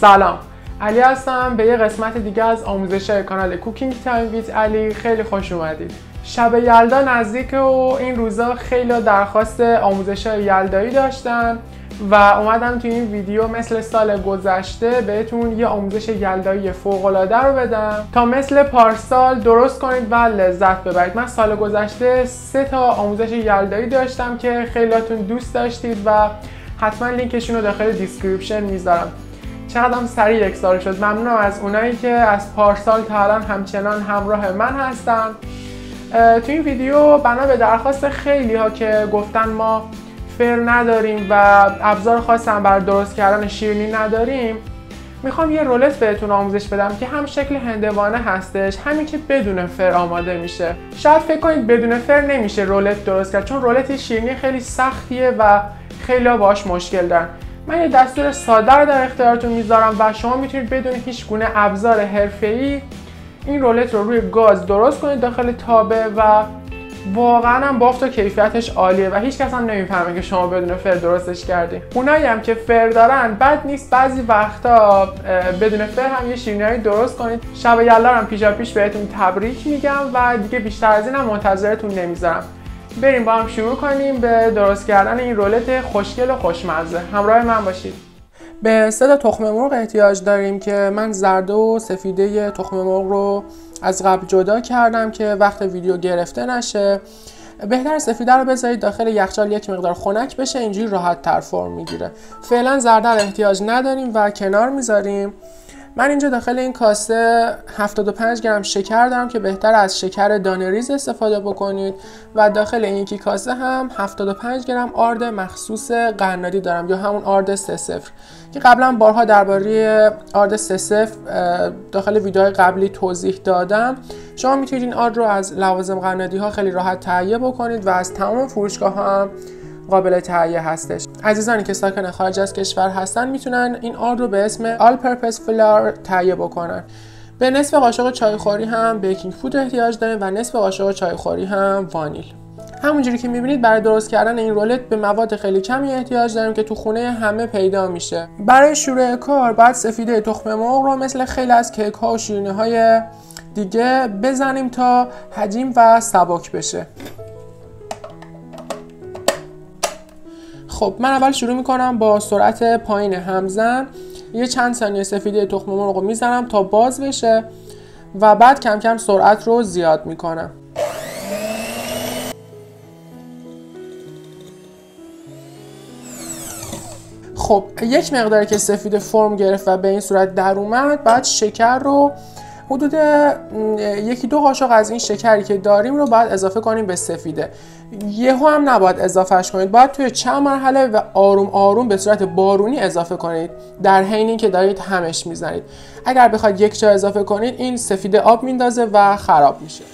سلام، علی هستم. به یه قسمت دیگه از آموزش کانال کوکینگ تایم ویت علی خیلی خوش اومدید. شب یلدا نزدیکه و این روزا خیلی درخواست آموزش یلدایی داشتن و اومدم تو این ویدیو مثل سال گذشته بهتون یه آموزش یلدایی فوق‌العاده رو بدم تا مثل پارسال درست کنید و لذت ببرید. من سال گذشته 3 تا آموزش یلدایی داشتم که خیلیاتون دوست داشتید و حتما لینکشون رو داخل دیسکریپشن میذارم. چقدرم سریع 1 سال شد. ممنونم از اونایی که از پارسال تا الان همچنان همراه من هستن. تو این ویدیو بنا به درخواست خیلی ها که گفتن ما فر نداریم و ابزار خاصی هم برای درست کردن شیرینی نداریم، میخوام یه رولت بهتون آموزش بدم که هم شکل هندوانه هستش، همین که بدون فر آماده میشه. شاید فکر کنید بدون فر نمیشه رولت درست کرد، چون رولت شیرینی خیلی سختیه و خیلی ها باهاش مشکل دارن. من یه دستور ساده رو در اختیارتون میذارم و شما میتونید بدون هیچ گونه ابزار حرفه‌ای این رولت رو روی گاز درست کنید داخل تابه و واقعا هم بافت و کیفیتش عالیه و هیچ کس هم نمیفهمه که شما بدون فر درستش کردین. اونایی هم که فر دارن بد نیست بعضی وقتا بدون فر هم یه شیرینی درست کنید. شب یلدا هم پیش بهتون تبریک میگم و دیگه بیشتر از این هم منتظرتون نمیذارم. بریم با هم شروع کنیم به درست کردن این رولت خوشگل و خوشمزه. همراه من باشید. به 3 تا تخم مرغ احتیاج داریم که من زرد و سفیده تخم مرغ رو از قبل جدا کردم که وقت ویدیو گرفته نشه. بهتر سفیده رو بذارید داخل یخچال یک مقدار خنک بشه، اینجوری راحت تر فرم میگیره. فعلا زرده رو احتیاج نداریم و کنار میذاریم. من اینجا داخل این کاسه 75 گرم شکر دارم که بهتر از شکر دانه‌ریز استفاده بکنید و داخل این یکی کاسه هم 75 گرم آرد مخصوص قنادی دارم یا همون آرد 3-0 که قبلا بارها درباره آرد 3-0 داخل ویدیوهای قبلی توضیح دادم. شما میتونید این آرد رو از لوازم قنادی ها خیلی راحت تهیه بکنید و از تمام فروشگاه ها هم قابل تهیه هستش. عزیزانی که ساکن خارج از کشور هستن میتونن این آرد رو به اسم All Purpose Flour تهیه بکنن. به نصف قاشق چایخوری هم بیکینگ پودر احتیاج داریم و نصف قاشق چایخوری هم وانیل. همونجوری که میبینید برای درست کردن این رولت به مواد خیلی کمی احتیاج داریم که تو خونه همه پیدا میشه. برای شروع کار باید سفیده تخم مرغ رو مثل خیلی از کیک ها و شیرینی های دیگه بزنیم تا حجیم و سبک بشه. خب من اول شروع میکنم با سرعت پایین همزن یه چند ثانیه سفیده تخم مرغ رو میزنم تا باز بشه و بعد کم کم سرعت رو زیاد میکنم. خب یک مقداری که سفیده فرم گرفت و به این صورت در اومد، بعد شکر رو حدود 1-2 قاشق از این شکری که داریم رو باید اضافه کنیم به سفیده. یهو هم نباید اضافهش کنید، باید توی چند مرحله و آروم آروم به صورت بارونی اضافه کنید در حین اینکه دارید همش میزنید. اگر بخواید یک جا اضافه کنید این سفیده آب میندازه و خراب میشه.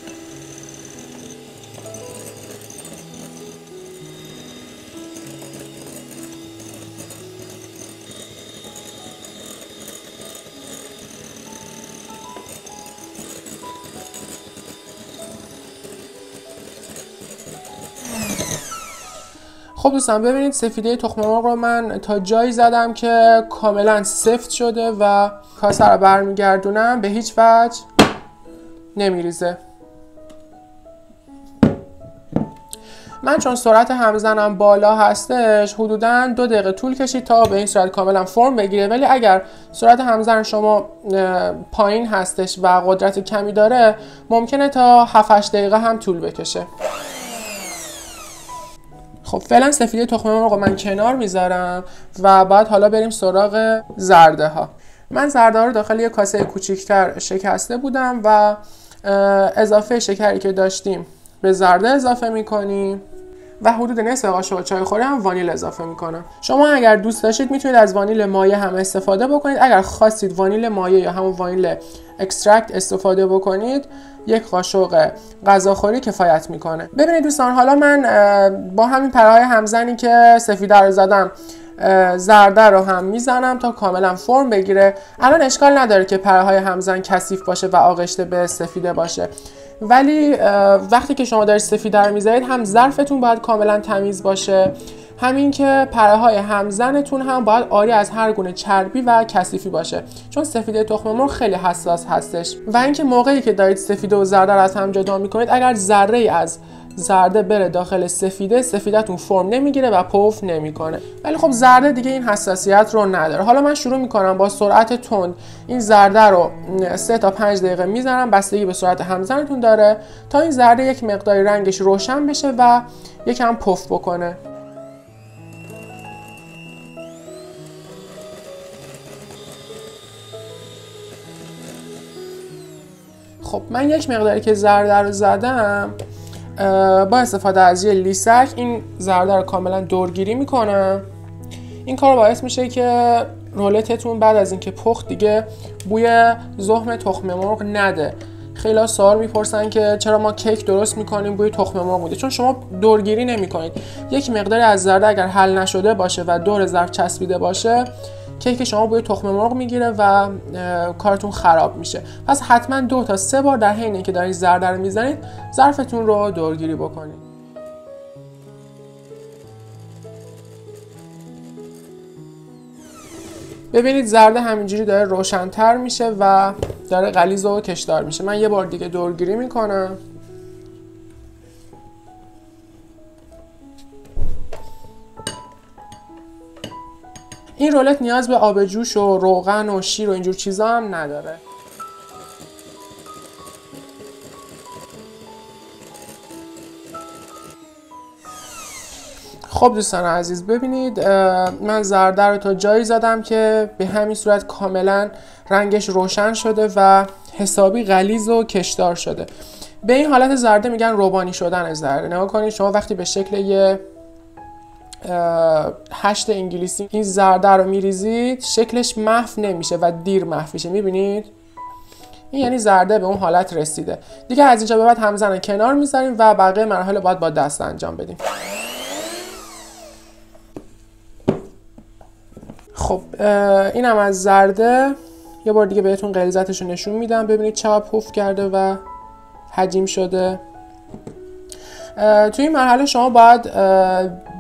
خب دوستان ببینید سفیده تخم مرغ رو من تا جایی زدم که کاملا سفت شده و کاسه رو برمیگردونم به هیچ وجه نمیریزه. من چون سرعت همزنم بالا هستش حدوداً 2 دقیقه طول کشید تا به این صورت کاملا فرم بگیره، ولی اگر سرعت همزن شما پایین هستش و قدرت کمی داره ممکنه تا 7-8 دقیقه هم طول بکشه. خب فعلا سفیده تخم مرغ رو من کنار میذارم و بعد حالا بریم سراغ زرده ها. من زرده ها رو داخل یک کاسه کوچیکتر شکسته بودم و اضافه شکری که داشتیم به زرده اضافه میکنیم و حدود نصف قاشق چایخوری هم وانیل اضافه میکنم. شما اگر دوست داشتید میتونید از وانیل مایع هم استفاده بکنید. اگر خواستید وانیل مایع یا همون وانیل اکسترکت استفاده بکنید 1 قاشق غذاخوری کفایت میکنه. ببینید دوستان، حالا من با همین پرهای همزنی که سفیده رو زدم زرده رو هم میزنم تا کاملا فرم بگیره. الان اشکال نداره که پرهای همزن کثیف باشه و آغشته به سفیده باشه. ولی وقتی که شما دارید سفیده رو میذارید هم ظرفتون باید کاملا تمیز باشه، همین که پره های همزنتون هم باید عاری از هر گونه چربی و کثیفی باشه، چون سفیده تخم مرغ خیلی حساس هستش. و اینکه موقعی که دارید سفیده و زرده رو از هم جدا میکنید، اگر ذره از زرده بره داخل سفیدتون فرم نمیگیره و پف نمیکنه. ولی خب زرده دیگه این حساسیت رو نداره. حالا من شروع میکنم با سرعت تند این زرده رو 3 تا 5 دقیقه میزنم، بستگی به سرعت همزنتون داره، تا این زرده یک مقداری رنگش روشن بشه و یکم پف بکنه. خب من یک مقداری که زرده رو زدم، با استفاده از یه لیسک این زرده رو کاملا دورگیری میکنم. این کار باعث میشه که رولتتون بعد از اینکه پخت دیگه بوی زخم تخم مرغ نده. خیلی سوال میپرسن که چرا ما کیک درست میکنیم بوی تخم مرغ میده، چون شما دورگیری نمیکنید. یک مقداری از زرده اگر حل نشده باشه و دور ظرف چسبیده باشه، کیک شما بوی تخم مرغ میگیره و کارتون خراب میشه. پس حتما 2 تا 3 بار در حین اینکه دارید زرده رو میزنید ظرفتون رو دورگیری بکنید. ببینید زرده همینجوری داره روشن‌تر میشه و داره غلیظ و کشدار میشه. من یه بار دیگه دورگیری میکنم. این رولت نیاز به آب جوش و روغن و شیر و اینجور چیزا هم نداره. خب دوستان عزیز، ببینید من زرده رو تا جایی زدم که به همین صورت کاملا رنگش روشن شده و حسابی غلیظ و کشدار شده. به این حالت زرده میگن روبانی شدن زرده. نگاه کنید شما وقتی به شکل یه 8 انگلیسی این زرده رو میریزید، شکلش محو نمیشه و دیر محو میشه. میبینید این یعنی زرده به اون حالت رسیده. دیگه از اینجا به بعد همزن کنار میذاریم و بقیه مراحل باید با دست انجام بدیم. خب اینم از زرده. یه بار دیگه بهتون غلیظتش رو نشون میدم. ببینید چقدر پف کرده و حجیم شده. توی این مرحله شما باید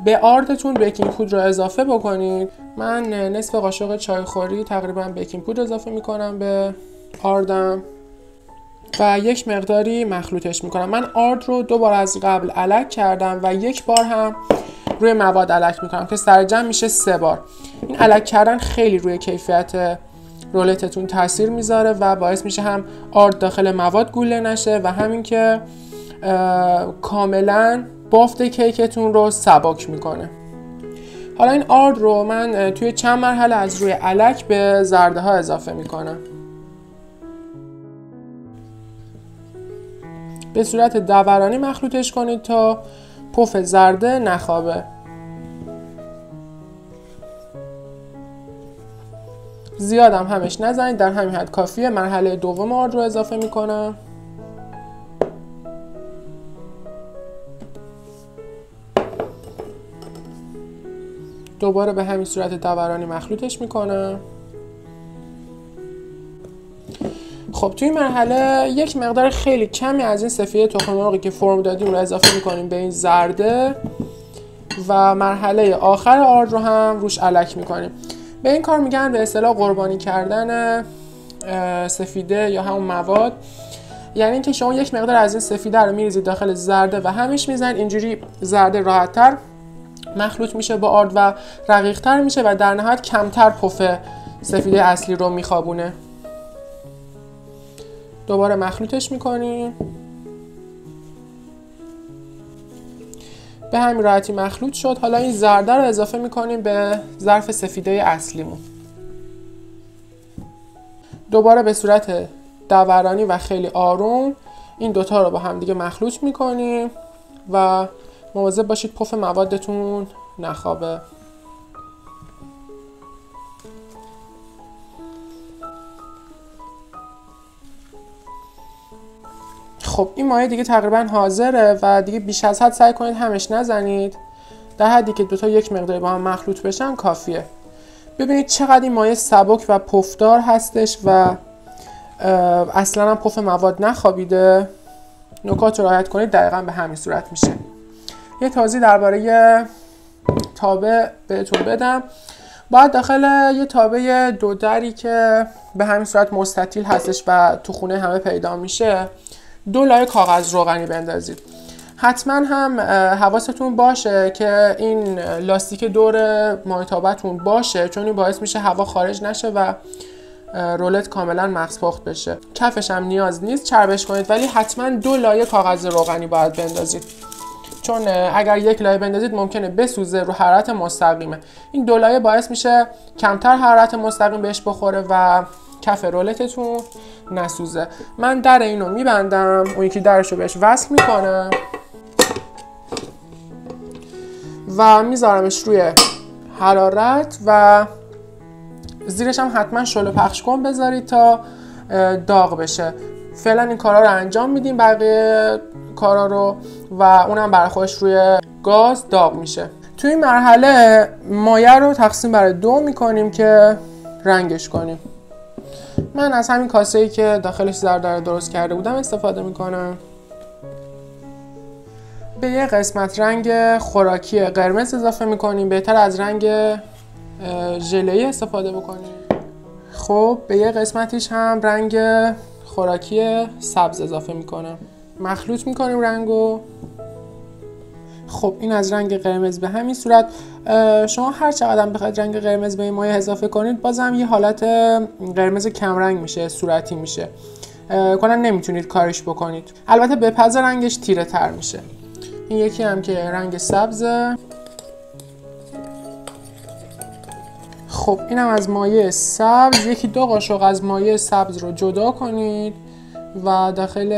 به آردتون بیکینگ پودر رو اضافه بکنید. من نصف قاشق چایخوری تقریبا بیکینگ پودر اضافه میکنم به آردم و یک مقداری مخلوطش میکنم. من آرد رو 2 بار از قبل الک کردم و 1 بار هم روی مواد الک میکنم که سر جمع میشه 3 بار. این الک کردن خیلی روی کیفیت رولتتون تاثیر میذاره و باعث میشه هم آرد داخل مواد گوله نشه و همین که کاملا بافت کیکتون رو سبک میکنه. حالا این آرد رو من توی چند مرحله از روی الک به زرده ها اضافه میکنم. به صورت دورانی مخلوطش کنید تا پف زرده نخوابه. زیادم همش نزنید، در همین حد کافیه. مرحله دوم آرد رو اضافه میکنم. دوباره به همین صورت دورانی مخلوطش میکنم. خب توی این مرحله یک مقدار خیلی کمی از این سفیده تخم مرغی که فرم دادیم رو اضافه میکنیم به این زرده و مرحله آخر آرد رو هم روش الک میکنیم. به این کار میگن به اصطلاح قربانی کردن سفیده یا همون مواد. یعنی اینکه شما یک مقدار از این سفیده رو میریزید داخل زرده و همیش میزنید، اینجوری زرده راحت‌تر مخلوط میشه با آرد و رقیق‌تر میشه و در نهایت کمتر پف سفیده اصلی رو میخوابونه. دوباره مخلوطش میکنیم. به همین راحتی مخلوط شد. حالا این زرده رو اضافه میکنیم به ظرف سفیده اصلیمون. دوباره به صورت دورانی و خیلی آروم این دوتا رو با هم دیگه مخلوط میکنیم و مواظب باشید پف موادتون نخوابه. خب این مایه دیگه تقریبا حاضره و دیگه بیش از حد سعی کنید همش نزنید. در حدی که دوتا یک مقداری با هم مخلوط بشن کافیه. ببینید چقدر این مایه سبک و پفدار هستش و اصلا هم پف مواد نخوابیده. نکات رو رعایت کنید دقیقاً به همین صورت میشه. یه توضیح درباره تابه بهتون بدم. باید داخل یه تابه دودری که به همین صورت مستطیل هستش و تو خونه همه پیدا میشه 2 لایه کاغذ روغنی بندازید. حتما هم حواستون باشه که این لاستیک دور مایع تابتون باشه، چون این باعث میشه هوا خارج نشه و رولت کاملا مغز پخت بشه. کفش هم نیاز نیست چربش کنید، ولی حتما 2 لایه کاغذ روغنی باید بندازید، چون اگر 1 لایه بندازید ممکنه بسوزه رو حرارت مستقیمه. این 2 لایه باعث میشه کمتر حرارت مستقیم بهش بخوره و کف رولتتون نسوزه. من در اینو میبندم، اون یکی درش رو بهش وصل میکنم و میذارمش روی حرارت و زیرش هم حتما شعله پخش کن بذارید تا داغ بشه. فعلا این کارا رو انجام میدیم، بقیه کارا رو، و اونم برای خودش روی گاز داغ میشه. توی این مرحله مایع رو تقسیم بر 2 میکنیم که رنگش کنیم. من از همین کاسه‌ای که داخلش زردر درست کرده بودم استفاده میکنم. به یه قسمت رنگ خوراکی قرمز اضافه میکنیم، بهتر از رنگ ژله‌ای استفاده بکنیم. خب به یه قسمتیش هم رنگ خوراکی سبز اضافه میکنم. مخلوط میکنیم رنگو. خب این از رنگ قرمز به همین صورت. شما هر چقدر بخواید رنگ قرمز به این مایع اضافه کنید بازم یه حالت قرمز کم رنگ میشه، صورتی میشه، کلا نمیتونید کارش بکنید. البته به پز رنگش تیره تر میشه. این یکی هم که رنگ سبزه. خب اینم از مایع سبز. 1-2 قاشق از مایع سبز رو جدا کنید و داخل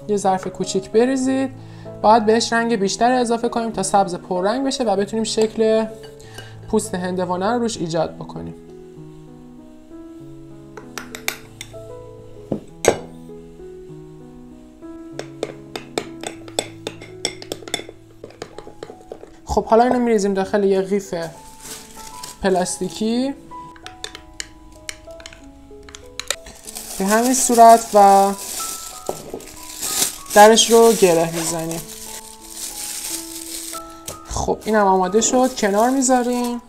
یه ظرف کوچیک بریزید. باید بهش رنگ بیشتر اضافه کنیم تا سبز پررنگ بشه و بتونیم شکل پوست هندوانه رو روش ایجاد بکنیم. خب حالا اینو میریزیم داخل یه قیف پلاستیکی به همین صورت و درش رو گره میزنیم. خب اینم آماده شد، کنار میذاریم.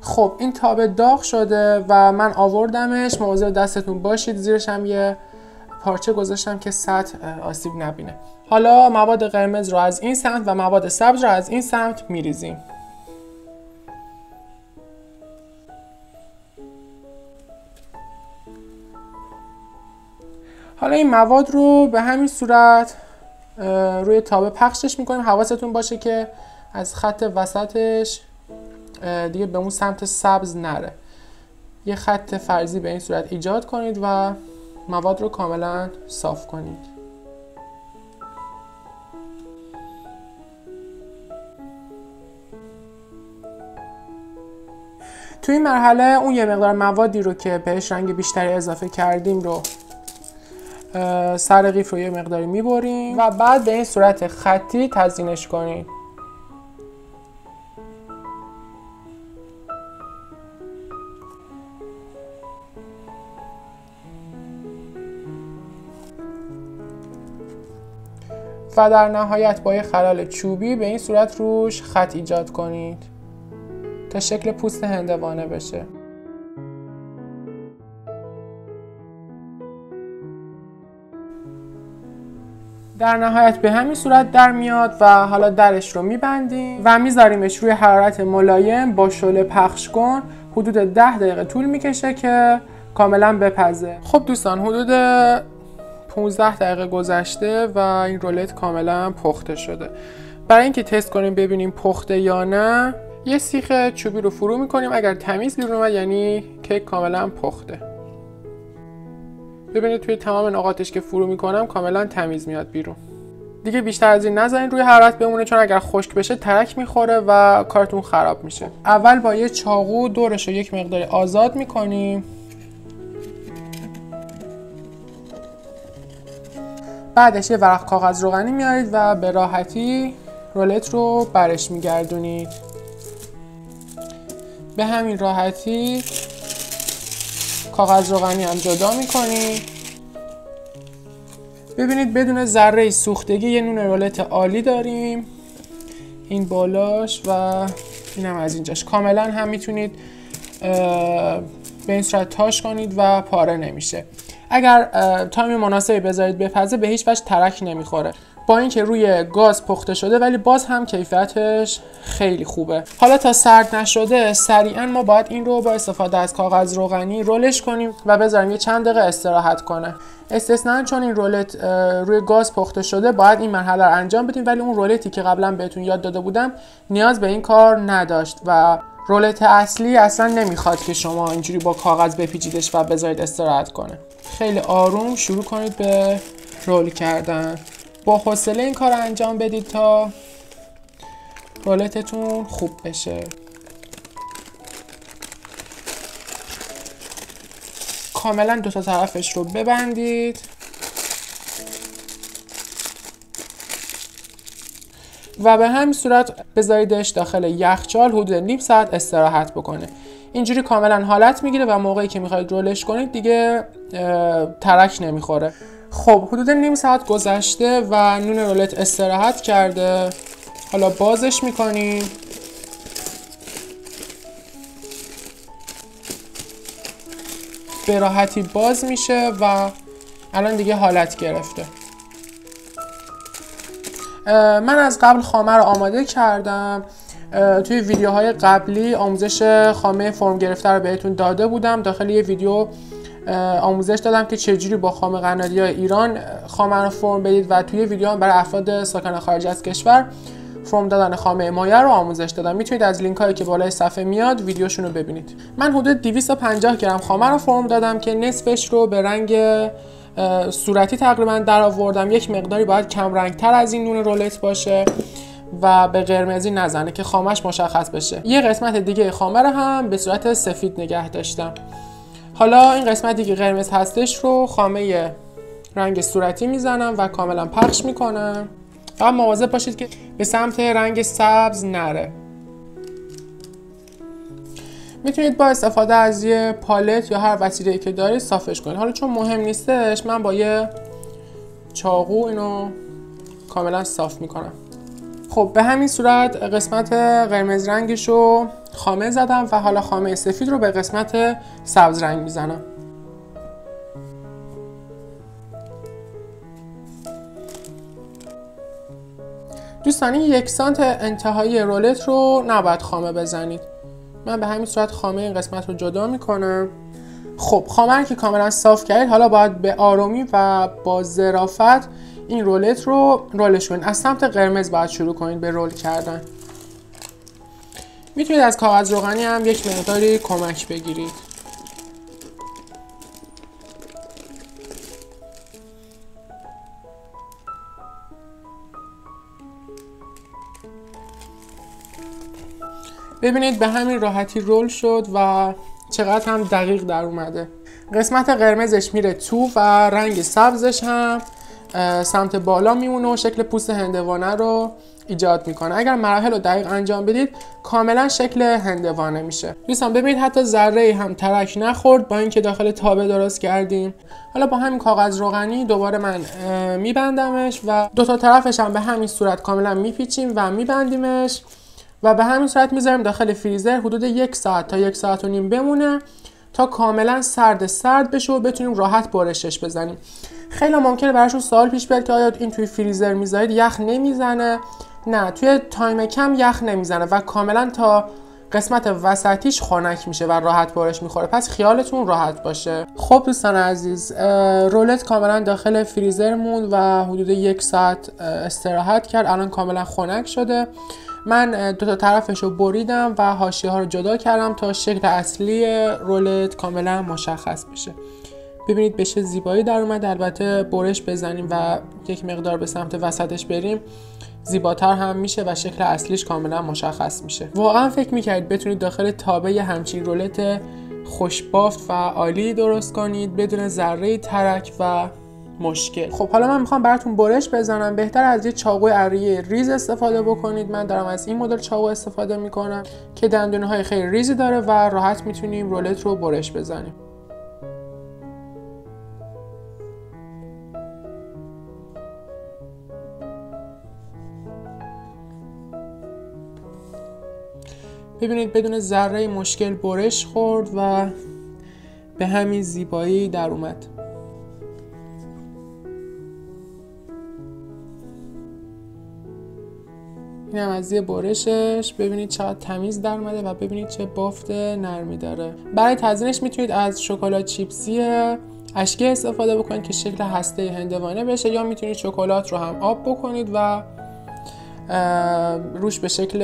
خب این تابه داغ شده و من آوردمش. مواظب دستتون باشید، زیرش هم یه پارچه گذاشتم که سطح آسیب نبینه. حالا مواد قرمز رو از این سمت و مواد سبز رو از این سمت میریزیم. حالا این مواد رو به همین صورت روی تابه پخشش میکنیم. حواستون باشه که از خط وسطش دیگه به اون سمت سبز نره. یه خط فرضی به این صورت ایجاد کنید و مواد رو کاملا صاف کنید. توی این مرحله اون یه مقدار موادی رو که بهش رنگ بیشتری اضافه کردیم رو سر قیف رو یه مقداری میبریم و بعد به این صورت خطی تزیینش کنید. و در نهایت با یه خلال چوبی به این صورت روش خط ایجاد کنید تا شکل پوست هندوانه بشه. در نهایت به همین صورت در میاد و حالا درش رو میبندیم و میذاریمش روی حرارت ملایم با شعله پخش کن. حدود 10 دقیقه طول میکشه که کاملا بپزه. خب دوستان حدود 15 دقیقه گذشته و این رولت کاملا پخته شده. برای اینکه تست کنیم ببینیم پخته یا نه یه سیخ چوبی رو فرو میکنیم. اگر تمیز بیرون اومد یعنی کیک کاملا پخته. ببینید توی تمام نقاطش که فرو میکنم کاملا تمیز میاد بیرون. دیگه بیشتر از این نذارین روی حرارت بمونه، چون اگر خشک بشه ترک میخوره و کارتون خراب میشه. اول با یه چاقو دورش رو یک مقدار آزاد میکنیم. بعدش یه ورق کاغذ روغنی میارید و به راحتی رولت رو برش میگردونید. به همین راحتی کاغذ روغنی هم جدا میکنید ببینید بدون ذره سوختگی یه نون رولت عالی داریم. این بالاش و اینم از اینجاش. کاملا هم میتونید به این صورت تاش کنید و پاره نمیشه. اگر تایم مناسبی بذارید بپزه به هیچ وجه ترک نمیخوره. با اینکه روی گاز پخته شده ولی باز هم کیفیتش خیلی خوبه. حالا تا سرد نشده سریعا ما باید این رو با استفاده از کاغذ روغنی رولش کنیم و بذاریم یه چند دقیقه استراحت کنه. استثناً چون این رولت روی گاز پخته شده باید این مرحله رو انجام بدیم، ولی اون رولتی که قبلا بهتون یاد داده بودم نیاز به این کار نداشت و رولت اصلی اصلا نمیخواد که شما اینجوری با کاغذ بپیچیدش و بذارید استراحت کنه. خیلی آروم شروع کنید به رول کردن. با حوصله این کار رو انجام بدید تا رولتتون خوب بشه. کاملا دو تا طرفش رو ببندید و به همین صورت بذاریدش داخل یخچال حدود نیم ساعت استراحت بکنه. اینجوری کاملا حالت میگیره و موقعی که میخواید رولش کنید دیگه ترک نمیخوره. خب حدود نیم ساعت گذشته و نون رولت استراحت کرده. حالا بازش میکنیم. به راحتی باز میشه و الان دیگه حالت گرفته. من از قبل خامه رو آماده کردم. توی ویدیوهای قبلی آموزش خامه فرم گرفته رو بهتون داده بودم. داخل یه ویدیو آموزش دادم که چجوری با خامه قنادی‌های ایران خامه رو فرم بدید و توی ویدیو هم برای افراد ساکن خارج از کشور فرم دادن خامه مایع رو آموزش دادم. میتونید از لینک هایی که بالای صفحه میاد ویدیوشون رو ببینید. من حدود 250 گرم خامه رو فرم دادم که نصفش رو به رنگ صورتی تقریبا در آوردم. یک مقداری باید کم رنگ تر از این نون رولت باشه و به قرمزی نزنه که خامش مشخص بشه. یه قسمت دیگه خامه رو هم به صورت سفید نگه داشتم. حالا این قسمتی که قرمز هستش رو خامه رنگ صورتی میزنم و کاملا پخش میکنم. فقط مواظب باشید که به سمت رنگ سبز نره. میتونید با استفاده از یه پالت یا هر وسیله‌ای که دارید صافش کنید. حالا چون مهم نیستش من با یه چاقو اینو کاملا صاف میکنم. خب به همین صورت قسمت قرمز رنگش رو خامه زدم و حالا خامه سفید رو به قسمت سبز رنگ میزنم. دوستان این 1 سانت انتهایی رولت رو نباید خامه بزنید. من به همین صورت خامه این قسمت رو جدا میکنم. خب خامه رو که کاملا صاف کردید حالا باید به آرومی و با ظرافت این رولت رو رولش کنید. از سمت قرمز باید شروع کنید به رول کردن. میتونید از کاغذ روغنی هم یک مقداری کمک بگیرید. ببینید به همین راحتی رول شد و چقدر هم دقیق در اومده. قسمت قرمزش میره تو و رنگ سبزش هم سمت بالا میمونه و شکل پوست هندوانه رو ایجاد میکنه. اگر مراحل رو دقیق انجام بدید کاملا شکل هندوانه میشه. دوستان ببینید حتی ذره هم ترک نخورد با اینکه داخل تابه درست کردیم. حالا با همین کاغذ روغنی دوباره من میبندمش و دو تا طرفش هم به همین صورت کاملا میپیچیم و میبندیمش و به همین صورت میذاریم داخل فریزر حدود 1 ساعت تا 1 ساعت و نیم بمونه تا کاملا سرد بشه و بتونیم راحت برشش بزنیم. خیلی ممکنه براشون سوال پیش بیاد که آیا این توی فریزر میذارید یخ نمیزنه؟ نه، توی تایم کم یخ نمیزنه و کاملا تا قسمت وسطیش خنک میشه و راحت برش میخوره. پس خیالتون راحت باشه. خب دوستان عزیز، رولت کاملا داخل فریزر موند و حدود 1 ساعت استراحت کرد. الان کاملا خنک شده. من دو تا طرفش رو بریدم و حاشیه ها رو جدا کردم تا شکل اصلی رولت کاملا مشخص بشه. ببینید به چه زیبایی در اومد. البته برش بزنیم و یک مقدار به سمت وسطش بریم زیباتر هم میشه و شکل اصلیش کاملا مشخص میشه. واقعا فکر میکردید بتونید داخل تابه همچین رولت خوشبافت و عالی درست کنید بدون ذره ترک و مشکل. خب حالا من میخوام براتون برش بزنم. بهتر از یه چاقوی اره ریز استفاده بکنید. من دارم از این مدل چاقو استفاده میکنم که دندونه های خیلی ریزی داره و راحت میتونیم رولت رو برش بزنیم. ببینید بدون ذره مشکل برش خورد و به همین زیبایی در اومد. این هم از یه برشش. ببینید چقدر تمیز در اومده و ببینید چه بافت نرمی داره. برای تزیینش میتونید از شکلات چیپسی اشکی استفاده بکنید که شکل هسته هندوانه بشه، یا میتونید شکلات رو هم آب بکنید و روش به شکل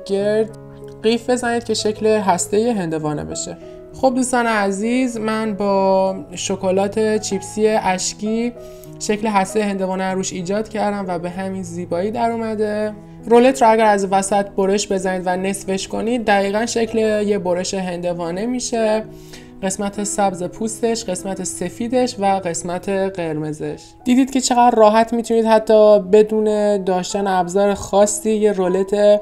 گرد قیف بزنید که شکل هسته هندوانه بشه. خب دوستان عزیز، من با شکلات چیپسی اشکی شکل هسته هندوانه روش ایجاد کردم و به همین زیبایی در اومده. رولت رو اگر از وسط برش بزنید و نصفش کنید دقیقاً شکل یه برش هندوانه میشه. قسمت سبز پوستش، قسمت سفیدش و قسمت قرمزش. دیدید که چقدر راحت میتونید حتی بدون داشتن ابزار خاصی یه رولت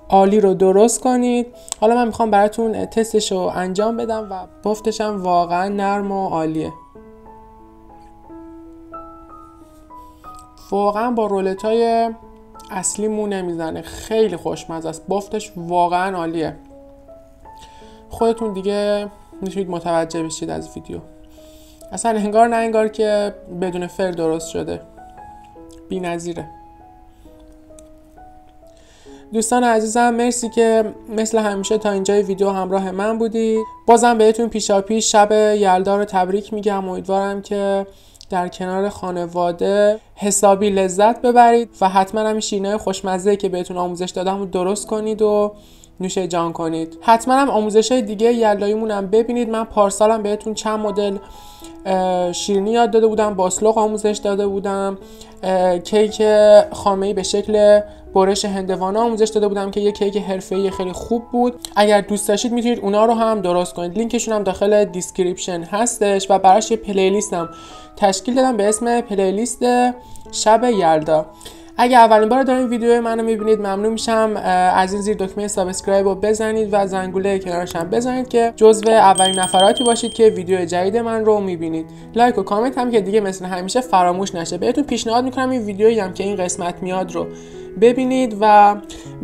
عالی رو درست کنید. حالا من میخوام براتون تستش رو انجام بدم و بافتش هم واقعا نرم و عالیه. واقعا با رولت های اصلی مو نمیزنه، خیلی خوشمزه است، بافتش واقعا عالیه. خودتون دیگه میتونید متوجه بشید از ویدیو. اصلا انگار نه انگار که بدون فر درست شده، بی‌نظیره. دوستان عزیزم مرسی که مثل همیشه تا اینجای ویدیو همراه من بودید. بازم بهتون پیشاپیش شب یلدا رو تبریک میگم. امیدوارم که در کنار خانواده حسابی لذت ببرید و حتما هم شیرینی‌های خوشمزه‌ای که بهتون آموزش دادم رو درست کنید و نوش جان کنید. حتما هم آموزش‌های دیگه یلداییمون هم ببینید. من پارسالم بهتون چند مدل شیرینی یاد داده بودم، باسلوق آموزش داده بودم، کیک خامه‌ای به شکل برش هندوانه آموزش داده بودم که یه کیک حرفه‌ای خیلی خوب بود. اگر دوست داشتید میتونید اونا رو هم درست کنید. لینکشون هم داخل دیسکریپشن هستش و براش یه پلیلیست هم تشکیل دادم به اسم پلیلیست شب یلدا. اگه اولین بار دارین ویدیو منو میبینید ممنون میشم از این زیر دکمه سابسکرایب رو بزنید و زنگوله کنارش هم بزنید که جزو اولین نفراتی باشید که ویدیو جدید من رو میبینید. لایک و کامنت هم که دیگه مثل همیشه فراموش نشه. بهتون پیشنهاد میکنم این ویدیویی هم که این قسمت میاد رو ببینید و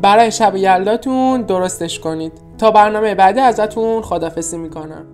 برای شب یلداتون درستش کنید. تا برنامه بعدی ازتون خداحافظی میکنم.